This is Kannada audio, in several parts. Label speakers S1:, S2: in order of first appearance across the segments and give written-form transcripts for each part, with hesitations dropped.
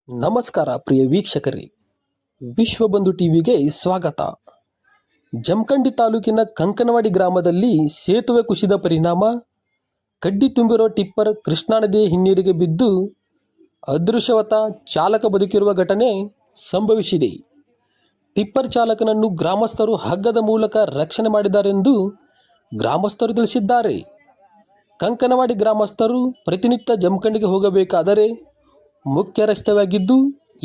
S1: ನಮಸ್ಕಾರ ಪ್ರಿಯ ವೀಕ್ಷಕರೇ, ವಿಶ್ವಬಂಧು ಟಿವಿಗೆ ಸ್ವಾಗತ. ಜಮಖಂಡಿ ತಾಲೂಕಿನ ಕಂಕನವಾಡಿ ಗ್ರಾಮದಲ್ಲಿ ಸೇತುವೆ ಕುಸಿದ ಪರಿಣಾಮ ಕಡ್ಡಿ ತುಂಬಿರುವ ಟಿಪ್ಪರ್ ಕೃಷ್ಣಾ ನದಿಯ ಹಿನ್ನೀರಿಗೆ ಬಿದ್ದು ಅದೃಶ್ಯವತ ಚಾಲಕ ಬದುಕಿರುವ ಘಟನೆ ಸಂಭವಿಸಿದೆ. ಟಿಪ್ಪರ್ ಚಾಲಕನನ್ನು ಗ್ರಾಮಸ್ಥರು ಹಗ್ಗದ ಮೂಲಕ ರಕ್ಷಣೆ ಮಾಡಿದ್ದಾರೆಂದು ಗ್ರಾಮಸ್ಥರು ತಿಳಿಸಿದ್ದಾರೆ. ಕಂಕನವಾಡಿ ಗ್ರಾಮಸ್ಥರು ಪ್ರತಿನಿತ್ಯ ಜಮಖಂಡಿಗೆ ಹೋಗಬೇಕಾದರೆ ಮುಖ್ಯ ರಸ್ತೆಯಾಗಿದ್ದು,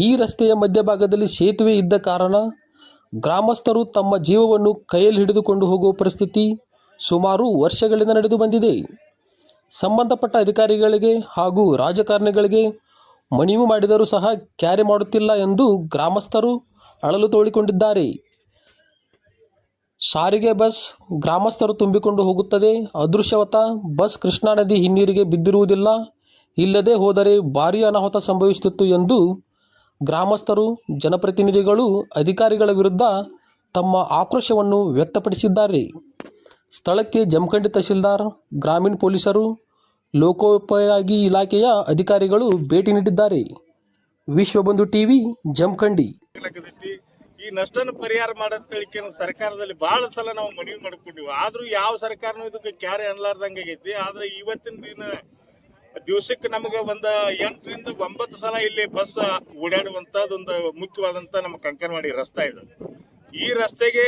S1: ಈ ರಸ್ತೆಯ ಮಧ್ಯಭಾಗದಲ್ಲಿ ಸೇತುವೆ ಇದ್ದ ಕಾರಣ ಗ್ರಾಮಸ್ಥರು ತಮ್ಮ ಜೀವವನ್ನು ಕೈಯಲ್ಲಿ ಹಿಡಿದುಕೊಂಡು ಹೋಗುವ ಪರಿಸ್ಥಿತಿ ಸುಮಾರು ವರ್ಷಗಳಿಂದ ನಡೆದು ಬಂದಿದೆ. ಸಂಬಂಧಪಟ್ಟ ಅಧಿಕಾರಿಗಳಿಗೆ ಹಾಗೂ ರಾಜಕಾರಣಿಗಳಿಗೆ ಮನವಿ ಮಾಡಿದರೂ ಸಹ ಕ್ಯಾರೆ ಮಾಡುತ್ತಿಲ್ಲ ಎಂದು ಗ್ರಾಮಸ್ಥರು ಅಳಲು ತೋಡಿಕೊಂಡಿದ್ದಾರೆ. ಸಾರಿಗೆ ಬಸ್ ಗ್ರಾಮಸ್ಥರು ತುಂಬಿಕೊಂಡು ಹೋಗುತ್ತದೆ. ಅದೃಶ್ಯವತ ಬಸ್ ಕೃಷ್ಣಾ ನದಿ ಹಿನ್ನೀರಿಗೆ ಬಿದ್ದಿರುವುದಿಲ್ಲ. ಇಲ್ಲದೆ ಹೋದರೆ ಭಾರೀ ಅನಾಹುತ ಸಂಭವಿಸುತ್ತಿತ್ತು ಎಂದು ಗ್ರಾಮಸ್ಥರು, ಜನಪ್ರತಿನಿಧಿಗಳು ಅಧಿಕಾರಿಗಳ ವಿರುದ್ಧ ತಮ್ಮ ಆಕ್ರೋಶವನ್ನು ವ್ಯಕ್ತಪಡಿಸಿದ್ದಾರೆ. ಸ್ಥಳಕ್ಕೆ ಜಮಖಂಡಿ ತಹಸೀಲ್ದಾರ್, ಗ್ರಾಮೀಣ ಪೊಲೀಸರು, ಲೋಕೋಪಯೋಗಿ ಇಲಾಖೆಯ ಅಧಿಕಾರಿಗಳು ಭೇಟಿ ನೀಡಿದ್ದಾರೆ. ವಿಶ್ವಬಂಧು ಟಿವಿ, ಜಮಖಂಡಿ.
S2: ಈ ನಷ್ಟನ ಪರಿಹಾರ ಮಾಡೋದಕ್ಕೆ ಸರ್ಕಾರದಲ್ಲಿ ಬಹಳ ಸಲ ನಾವು ಮನವಿ ಮಾಡ್ಕೊಂಡಿವಿ. ಆದ್ರೂ ಯಾವ ಸರ್ಕಾರನೂ ಇದಕ್ಕೆ ಕ್ಯಾರೆ ಅನ್ಲಾರ್ದಂಗೆ ಆಗೈತಿ. ಆದ್ರೆ ಇವತ್ತಿನ ದಿವಸಕ್ಕೆ ನಮಗೆ ಒಂದು 8 ರಿಂದ 9 ಸಲ ಇಲ್ಲಿ ಬಸ್ ಓಡಾಡುವಂತದೊಂದು ಮುಖ್ಯವಾದಂತ ನಮ್ಮ ಕಂಕನವಾಡಿ ರಸ್ತೆ ಇದೆ. ಈ ರಸ್ತೆಗೆ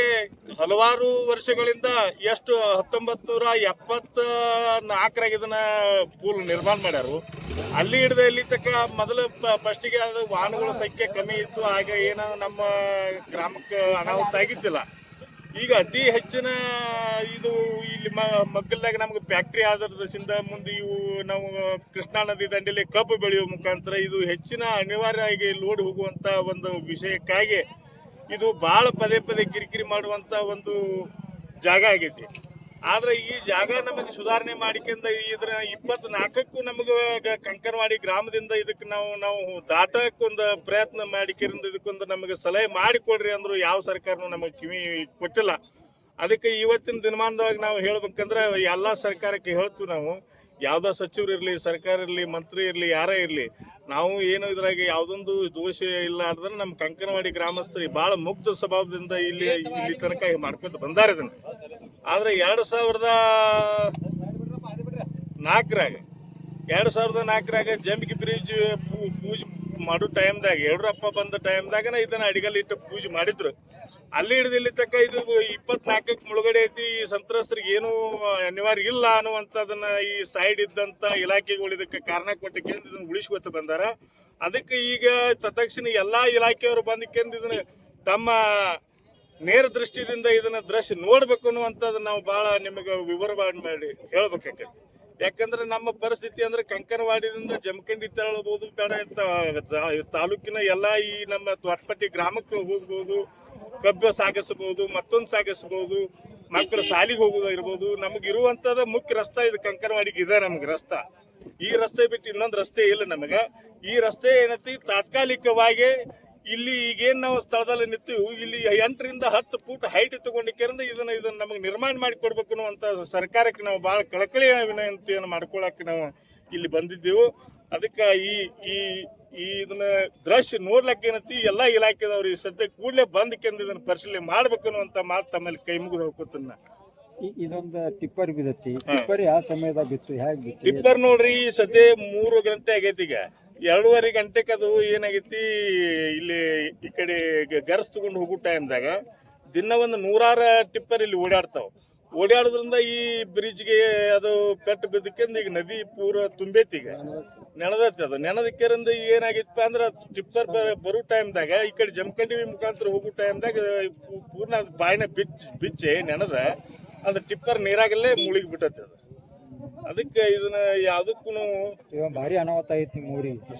S2: ಹಲವಾರು ವರ್ಷಗಳಿಂದ ಎಷ್ಟು 1974 ಇದನ್ನ ಪೂಲ್ ನಿರ್ಮಾಣ ಮಾಡ್ಯಾರು. ಅಲ್ಲಿ ಹಿಡಿದ ಇಲ್ಲಿ ತಕ್ಕ ಮೊದಲು ಫಸ್ಟಿಗೆ ಅದು ವಾಹನಗಳ ಸಂಖ್ಯೆ ಕಮ್ಮಿ ಇತ್ತು. ಆಗ ಏನೋ ನಮ್ಮ ಗ್ರಾಮಕ್ಕೆ ಅನಾಹುತ ಆಗಿದ್ದಿಲ್ಲ. ಈಗ ಅತಿ ಹೆಚ್ಚಿನ ಇದು ಇಲ್ಲಿ ಮಗ್ಗಲ್ದಾಗ ನಮ್ಗೆ ಫ್ಯಾಕ್ಟ್ರಿ ಆಧಾರದಿಂದ ಮುಂದೆ ಇವು ನಾವು ಕೃಷ್ಣಾ ನದಿ ದಂಡೆಯಲ್ಲಿ ಕಬ್ಬು ಬೆಳೆಯುವ ಮುಖಾಂತರ ಇದು ಹೆಚ್ಚಿನ ಅನಿವಾರ್ಯವಾಗಿ ಲೋಡ್ ಹೋಗುವಂತ ಒಂದು ವಿಷಯಕ್ಕಾಗಿ ಇದು ಬಹಳ ಪದೇ ಪದೇ ಕಿರಿಕಿರಿ ಮಾಡುವಂತ ಒಂದು ಜಾಗ ಆಗೈತಿ. ಆದ್ರೆ ಈ ಜಾಗ ನಮಗೆ ಸುಧಾರಣೆ ಮಾಡಿಕೊಂಡು ಇದ್ರ 24ಕ್ಕೂ ನಮಗೆ ಕಂಕನವಾಡಿ ಗ್ರಾಮದಿಂದ ಇದಕ್ಕೆ ನಾವು ದಾಟಕ್ಕೊಂದು ಪ್ರಯತ್ನ ಮಾಡಿಕೊಂಡು ಇದಕ್ಕೊಂದು ನಮಗೆ ಸಲಹೆ ಮಾಡಿಕೊಡ್ರಿ ಅಂದ್ರು ಯಾವ ಸರ್ಕಾರನೂ ನಮಗೆ ಕಿವಿ ಕೊಟ್ಟಿಲ್ಲ. ಅದಕ್ಕೆ ಇವತ್ತಿನ ದಿನಮಾನದಾಗ ನಾವು ಹೇಳ್ಬೇಕಂದ್ರೆ ಎಲ್ಲಾ ಸರ್ಕಾರಕ್ಕೆ ಹೇಳ್ತೀವಿ. ನಾವು ಯಾವ್ದೋ ಸಚಿವರು ಇರ್ಲಿ, ಸರ್ಕಾರ ಇರ್ಲಿ, ಮಂತ್ರಿ ಇರ್ಲಿ, ಯಾರೇ ಇರ್ಲಿ, ನಾವು ಏನು ಇದ್ರಾಗ ಯಾವ್ದೊಂದು ದೋಷ ಇಲ್ಲ ಅಂದ್ರೆ ನಮ್ಮ ಕಂಕನವಾಡಿ ಗ್ರಾಮಸ್ಥರು ಬಹಳ ಮುಕ್ತ ಸ್ವಭಾವದಿಂದ ಇಲ್ಲಿ ತನಕ ಮಾಡ್ಕೊತ ಬಂದಾರೆ ಇದನ್ನ. ಆದ್ರೆ 2004ರಾಗ ಜಂಬಿಗಿ ಬ್ರಿಡ್ಜ್ ಪೂಜೆ ಮಾಡೋ ಟೈಮ್ದಾಗ, ಯಡಿಯೂರಪ್ಪ ಬಂದ ಟೈಮ್ದಾಗ ಇದನ್ನ ಅಡಿಗಲ್ಲಿಟ್ಟು ಪೂಜೆ ಮಾಡಿದ್ರು. ಅಲ್ಲಿ ಹಿಡಿದು ಇಲ್ಲಿ ತಕ್ಕ ಇದು 24ಕ್ಕೆ ಮುಳುಗಡೆ ಐತಿ, ಈ ಸಂತ್ರಸ್ತರಿಗೆ ಏನು ಅನಿವಾರ್ಯ ಇಲ್ಲ ಅನ್ನುವಂಥದನ್ನ ಈ ಸೈಡ್ ಇದ್ದಂತ ಇಲಾಖೆಗಳು ಇದಕ್ಕೆ ಕಾರಣ ಕೊಟ್ಟಕ್ಕೆ ಇದನ್ನ ಉಳಿಸ್ಕೊತ ಬಂದಾರ. ಅದಕ್ಕೆ ಈಗ ತತ್ಕ್ಷಣ ಎಲ್ಲಾ ಇಲಾಖೆಯವರು ಬಂದಕ್ಕೆಂದು ಇದನ್ನ ತಮ್ಮ ನೇರ ದೃಷ್ಟಿಯಿಂದ ಇದನ್ನ ದೃಶ್ಯ ನೋಡ್ಬೇಕು ಅನ್ನುವಂಥದ್ದು ನಾವು ಬಹಳ ನಿಮಗೆ ವಿವರ ಮಾಡಿ ಹೇಳ್ಬೇಕಾಗ್ತದೆ. ಯಾಕಂದ್ರೆ ನಮ್ಮ ಪರಿಸ್ಥಿತಿ ಅಂದ್ರೆ ಕಂಕನವಾಡಿಯಿಂದ ಜಮಖಂಡಿ ತೆರಳಬಹುದು, ಬೇಡ ತಾಲೂಕಿನ ಎಲ್ಲಾ ಈ ನಮ್ಮ ತ್ವಟ್ಪಟ್ಟಿ ಗ್ರಾಮಕ್ಕೆ ಹೋಗ್ಬೋದು, ಕಬ್ಬು ಸಾಗಿಸಬಹುದು, ಮತ್ತೊಂದು ಸಾಗಿಸಬಹುದು, ಮಕ್ಕಳು ಶಾಲಿಗೆ ಹೋಗೋದು ಇರ್ಬೋದು. ನಮ್ಗೆ ಇರುವಂತದ ಮುಖ್ಯ ರಸ್ತೆ ಇದು ಕಂಕನವಾಡಿಗೆ ಇದೆ. ನಮ್ಗೆ ರಸ್ತೆ, ಈ ರಸ್ತೆ ಬಿಟ್ಟು ಇನ್ನೊಂದು ರಸ್ತೆ ಇಲ್ಲ ನಮಗೆ. ಈ ರಸ್ತೆ ಏನೈತಿ ತಾತ್ಕಾಲಿಕವಾಗಿ ಇಲ್ಲಿ ಈಗೇನ್ ನಾವು ಸ್ಥಳದಲ್ಲಿ ನಿಂತೀವಿ, ಇಲ್ಲಿ 8 ರಿಂದ 10 ಫೂಟ್ ಹೈಟ್ ತಗೊಂಡಿದ್ದರಿಂದ ಇದನ್ನ ನಮಗೆ ನಿರ್ಮಾಣ ಮಾಡಿ ಕೊಡ್ಬೇಕು ಅನ್ನುವಂತ ಸರ್ಕಾರಕ್ಕೆ ನಾವು ಬಹಳ ಕಳಕಳಿಯ ವಿನಂತಿಯನ್ನು ಮಾಡ್ಕೊಳಕ್ಕೆ ನಾವು ಇಲ್ಲಿ ಬಂದಿದ್ದೆವು. ಅದಕ್ಕೆ ಈ ಇದನ್ನ ದೃಶ್ಯ ನೋಡ್ಲಕ್ಕೆ ಏನೈತಿ ಎಲ್ಲಾ ಇಲಾಖೆದವ್ರು ಈ ಸದ್ಯ ಕೂಡಲೇ ಬಂದಕ್ಕೆಂದು ಇದನ್ನ ಪರಿಶೀಲನೆ ಮಾಡ್ಬೇಕು ಅನ್ನುವಂತ ಮಾತು ತಮ್ಮಲ್ಲಿ ಕೈ ಮುಗಿದು ಹೋಗ್ಕೊತನ್ನ.
S3: ಇದೊಂದು ಟಿಪ್ಪರ್ ಬಿದ್ದತಿ. ಟಿಪ್ಪರ್ ಯಾವ ಸಮಯದಾಗ ಬಿತ್ತು, ಹೇಗೆ ಬಿತ್ತು?
S2: ಟಿಪ್ಪರ್ ನೋಡ್ರಿ, ಈ ಸದ್ಯ 3 ಗಂಟೆ ಆಗೈತಿ. ಈಗ 2:30 ಗಂಟೆಗೆ ಅದು ಏನಾಗೈತಿ, ಇಲ್ಲಿ ಈ ಕಡೆ ಗರ್ಸ್ ತಗೊಂಡು ಹೋಗೋ ಟೈಮ್ದಾಗ ದಿನ ಒಂದು 100 ಟಿಪ್ಪರ್ ಇಲ್ಲಿ ಓಡಾಡೋದ್ರಿಂದ ಈ ಬ್ರಿಡ್ಜ್ಗೆ ಅದು ಪೆಟ್ಟು ಬಿದ್ದಕ್ಕಿಂದ ಈಗ ನದಿ ಪೂರ ತುಂಬೈತಿ. ಈಗ ನೆನದೈತಿ. ಅದು ನೆನದಕ್ಕಿಂದ ಏನಾಗಿತ್ತಪ್ಪ ಅಂದ್ರೆ ಟಿಪ್ಪರ್ ಬರೋ ಟೈಮ್ದಾಗ ಈ ಕಡೆ ಜಮಖಂಡಿ ಮುಖಾಂತರ ಹೋಗೋ ಟೈಮ್ದಾಗ ಪೂರ್ಣ ಬಾಯಿನ ಬಿಚ್ಚೆ ನೆನದ ಅದು ಟಿಪ್ಪರ್ ನೀರಾಗಲ್ಲೇ ಮುಳುಗಿ ಬಿಟ್ಟೈತಿ. ಅದು ಅದಕ್ಕೆ ಇದನ್ನ ಯಾವ್ದಕ್ಕೂ
S3: ಭಾರಿ ಅನಾಹುತ ಐತಿ.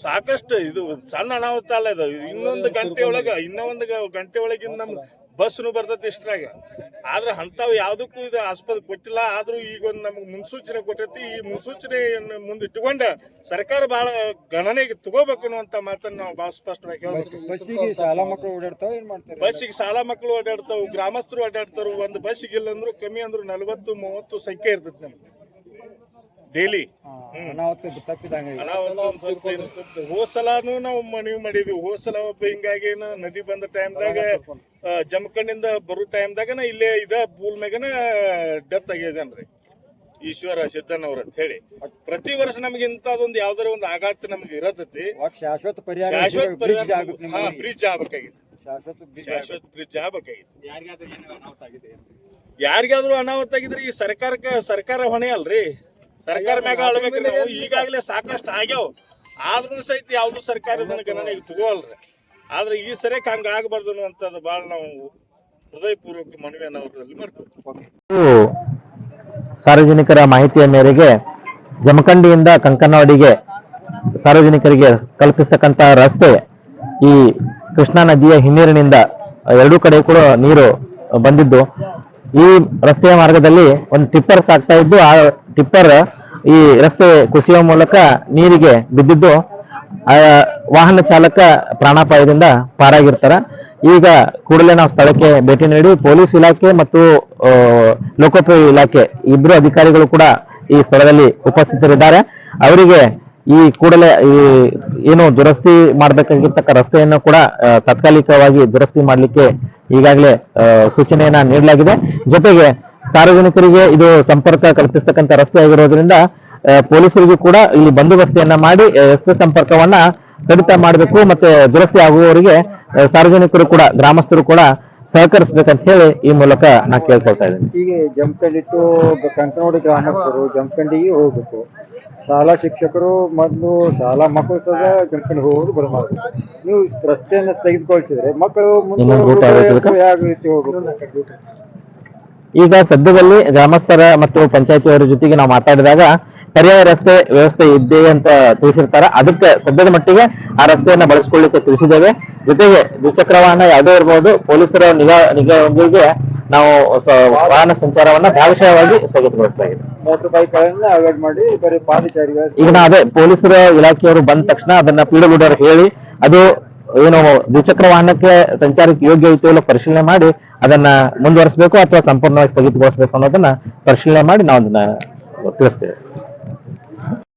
S2: ಸಾಕಷ್ಟು ಇದು ಸಣ್ಣ ಅನಾಹುತ ಅಲ್ಲ. ಇದು ಇನ್ನೊಂದು ಗಂಟೆ ಒಳಗಿಂದ ನಮ್ ಬಸ್ನು ಬರ್ತೈತಿ ಇಷ್ಟ್ರಾಗ. ಆದ್ರೆ ಅಂತಾವ್ ಯಾವ್ದಕ್ಕೂ ಇದು ಆಸ್ಪದ ಕೊಟ್ಟಿಲ್ಲ. ಆದ್ರೂ ಈಗ ಒಂದು ನಮ್ಗೆ ಮುನ್ಸೂಚನೆ ಕೊಟ್ಟೈತಿ. ಈ ಮುನ್ಸೂಚನೆ ಮುಂದಿಟ್ಟುಕೊಂಡ ಸರ್ಕಾರ ಬಹಳ ಗಣನೆಗೆ ತಗೋಬೇಕು ಅನ್ನುವಂತ ಮಾತನ್ನ ನಾವು ಬಹಳ ಸ್ಪಷ್ಟವಾಗಿ ಹೇಳ್ಬೇಕು.
S3: ಬಸ್ಸಿಗೆ ಶಾಲಾ ಮಕ್ಕಳು ಓಡಾಡ್ತಾವ, ಏನ್ ಮಾಡ್ತಾರೆ?
S2: ಬಸ್ಸಿಗೆ ಶಾಲಾ ಮಕ್ಕಳು ಓಡಾಡ್ತಾವ, ಗ್ರಾಮಸ್ಥರು ಓಡಾಡ್ತಾರ. ಒಂದು ಬಸ್ಸಿಗೆ ಇಲ್ಲ ಅಂದ್ರು ಕಮ್ಮಿ ಅಂದ್ರು 40-30 ಸಂಖ್ಯೆ ಇರ್ತೈತಿ ನಮ್ಗೆ. ಡೈಲಿ
S3: ಅನಾಹುತ ತಪ್ಪಿದಂಗೆ
S2: ಹೋದ್ ಸಲಾನು ನಾವು ಮನವಿ ಮಾಡಿದ್ವಿ. ಹೋದ್ ಸಲ ಒಬ್ಬ ಹಿಂಗಾಗಿ ನದಿ ಬಂದ ಟೈಮ್ದಾಗ ಜಮಖಂಡಿಂದ ಬರೋ ಟೈಮ್ದಾಗ ಇಲ್ಲೇ ಇದ ಪೂಲ್ ಮ್ಯಾಗನ ಡೆತ್ ಆಗ್ಯದನ್ರಿ ಈಶ್ವರ ಸಿದ್ದನ್ ಅವ್ರ ಅಂತ ಹೇಳಿ. ಪ್ರತಿ ವರ್ಷ ನಮ್ಗೆ ಇಂಥದೊಂದು ಯಾವ್ದಾರ ಒಂದು ಆಘಾತ ನಮ್ಗೆ ಇರತೈತಿ.
S3: ಶಾಶ್ವತ ಪರಿಹಾರ
S2: ಬ್ರಿಡ್ಜ್ ಆಗ್ಬೇಕಾಗಿತ್ತು.
S3: ಶಾಶ್ವತ
S2: ಬ್ರಿಡ್ಜ್ ಆಗ್ಬೇಕಾಗಿತ್ತು. ಯಾರಿಗಾದ್ರೂ ಅನಾಹುತ ಆಗಿದ್ರೆ ಈ ಸರ್ಕಾರ ಹೊಣೆ ಅಲ್ರಿ. ಸರ್ಕಾರ ಮ್ಯಾಗ ಅಳ್ಬೇಕ್ರಿ ನಾವು. ಈಗಾಗಲೇ ಸಾಕಷ್ಟು ಆಗ್ಯಾವ, ಆದ್ರೂ ಸಹಿತ ಯಾವ್ದು ಸರ್ಕಾರ ಇದನ್ನ ಗಣನೆಗೆ ತಗೋಲ್ರಿ. ಆದ್ರೆ ಈ ಸರಿಯಕ್ಕೆ ಹಂಗ ಆಗಬಾರ್ದು ಅನ್ನುವಂಥದ್ದು ಬಹಳ ನಾವು ಹೃದಯಪೂರ್ವಕ ಮನವಿಯನ್ನು ಅವರಲ್ಲಿ ಮಾಡ್ಕೊತೀವಿ.
S4: ಸಾರ್ವಜನಿಕರ ಮಾಹಿತಿಯ ಮೇರೆಗೆ ಜಮಖಂಡಿಯಿಂದ ಕಂಕನವಾಡಿಗೆ ಸಾರ್ವಜನಿಕರಿಗೆ ಕಲ್ಪಿಸ್ತಕ್ಕಂತ ರಸ್ತೆ ಈ ಕೃಷ್ಣಾ ನದಿಯ ಹಿನ್ನೀರಿನಿಂದ ಎರಡೂ ಕಡೆ ಕೂಡ ನೀರು ಬಂದಿದ್ದು, ಈ ರಸ್ತೆಯ ಮಾರ್ಗದಲ್ಲಿ ಒಂದು ಟಿಪ್ಪರ್ ಸಾಗ್ತಾ ಇದ್ದು, ಆ ಟಿಪ್ಪರ್ ಈ ರಸ್ತೆ ಕುಸಿಯುವ ಮೂಲಕ ನೀರಿಗೆ ಬಿದ್ದಿದ್ದು ವಾಹನ ಚಾಲಕ ಪ್ರಾಣಾಪಾಯದಿಂದ ಪಾರಾಗಿರ್ತಾರ. ಈಗ ಕೂಡಲೇ ನಾವು ಸ್ಥಳಕ್ಕೆ ಭೇಟಿ ನೀಡಿ ಪೊಲೀಸ್ ಇಲಾಖೆ ಮತ್ತು ಲೋಕೋಪಯೋಗಿ ಇಲಾಖೆ ಇಬ್ಬರು ಅಧಿಕಾರಿಗಳು ಕೂಡ ಈ ಸ್ಥಳದಲ್ಲಿ ಉಪಸ್ಥಿತರಿದ್ದಾರೆ. ಅವರಿಗೆ ಈ ಕೂಡಲೇ ಏನು ದುರಸ್ತಿ ಮಾಡಬೇಕಾಗಿರ್ತಕ್ಕ ರಸ್ತೆಯನ್ನು ಕೂಡ ತಾತ್ಕಾಲಿಕವಾಗಿ ದುರಸ್ತಿ ಮಾಡಲಿಕ್ಕೆ ಈಗಾಗಲೇ ಸೂಚನೆಯನ್ನ ನೀಡಲಾಗಿದೆ. ಜೊತೆಗೆ ಸಾರ್ವಜನಿಕರಿಗೆ ಇದು ಸಂಪರ್ಕ ಕಲ್ಪಿಸ್ತಕ್ಕಂಥ ರಸ್ತೆ ಆಗಿರೋದ್ರಿಂದ ಪೊಲೀಸರಿಗೂ ಕೂಡ ಇಲ್ಲಿ ಬಂದೋಬಸ್ತಿಯನ್ನ ಮಾಡಿ ರಸ್ತೆ ಸಂಪರ್ಕವನ್ನ ಕಡಿತ ಮಾಡಬೇಕು, ಮತ್ತೆ ದುರಸ್ತಿ ಆಗುವವರಿಗೆ ಸಾರ್ವಜನಿಕರು ಕೂಡ ಗ್ರಾಮಸ್ಥರು ಕೂಡ ಸಹಕರಿಸಬೇಕಂತ ಹೇಳಿ ಈ ಮೂಲಕ ನಾ ಕೇಳ್ಕೊಳ್ತಾ ಇದ್ದೀನಿ.
S3: ಈಗ ಜಮಖಂಡಿ ಟು ಕಂಕನವಾಡಿ ಗ್ರಾಮಸ್ಥರು ಜಮಖಂಡಿಗೆ ಹೋಗ್ಬೇಕು. ಶಾಲಾ ಶಿಕ್ಷಕರು ಮೊದಲು ಶಾಲಾ ಮಕ್ಕಳು ಸಹ ಜಮಖಂಡಿ ಹೋಗೋದು ಬರಬಾರ್ದು. ನೀವು ರಸ್ತೆಯನ್ನು ತೆಗೆದುಕೊಳಿಸಿದ್ರೆ ಮಕ್ಕಳು ಯಾವ ರೀತಿ ಹೋಗ್ಬೇಕು?
S4: ಈಗ ಸದ್ಯದಲ್ಲಿ ಗ್ರಾಮಸ್ಥರ ಮತ್ತು ಪಂಚಾಯತಿಯವರ ಜೊತೆಗೆ ನಾವು ಮಾತಾಡಿದಾಗ ಪರ್ಯಾಯ ರಸ್ತೆ ವ್ಯವಸ್ಥೆ ಇದೆ ಅಂತ ತಿಳಿಸಿರ್ತಾರೆ. ಅದಕ್ಕೆ ಸದ್ಯದ ಮಟ್ಟಿಗೆ ಆ ರಸ್ತೆಯನ್ನ ಬಳಸಿಕೊಳ್ಳಿಕ್ಕೆ ತಿಳಿಸಿದ್ದೇವೆ. ಜೊತೆಗೆ ದ್ವಿಚಕ್ರ ವಾಹನ ಯಾವುದೇ ಇರಬಹುದು, ಪೊಲೀಸರ ನಿಗಾವೊಂದಿಗೆ ನಾವು ವಾಹನ ಸಂಚಾರವನ್ನ ಭಾಗಶಃವಾಗಿ ಸ್ಥಗಿತಗೊಳಿಸ್ತಾ ಇದ್ದೀವಿ.
S3: ಮೋಟರ್ ಬೈಕ್ ಗಳನ್ನ ಅವಾಯ್ಡ್ ಮಾಡಿ ಬರೀ ಪಾದಚಾರಿಗಳ
S4: ಈಗ ನಾ ಅದೇ ಪೊಲೀಸರ ಇಲಾಖೆಯವರು ಬಂದ ತಕ್ಷಣ ಅದನ್ನ ಪಿಡಬ್ಲ್ಯೂಡಿ ಹೇಳಿ ಅದು ಏನು ದ್ವಿಚಕ್ರ ವಾಹನಕ್ಕೆ ಸಂಚಾರಕ್ಕೆ ಯೋಗ್ಯ ಐತೆ ಇಲ್ಲ ಪರಿಶೀಲನೆ ಮಾಡಿ ಅದನ್ನ ಮುಂದುವರಿಸಬೇಕು ಅಥವಾ ಸಂಪೂರ್ಣವಾಗಿ ಸ್ಥಗಿತಗೊಳಿಸಬೇಕು ಅನ್ನೋದನ್ನ ಪರಿಶೀಲನೆ ಮಾಡಿ ನಾವು ಅದನ್ನ ತಿಳಿಸ್ತೇವೆ.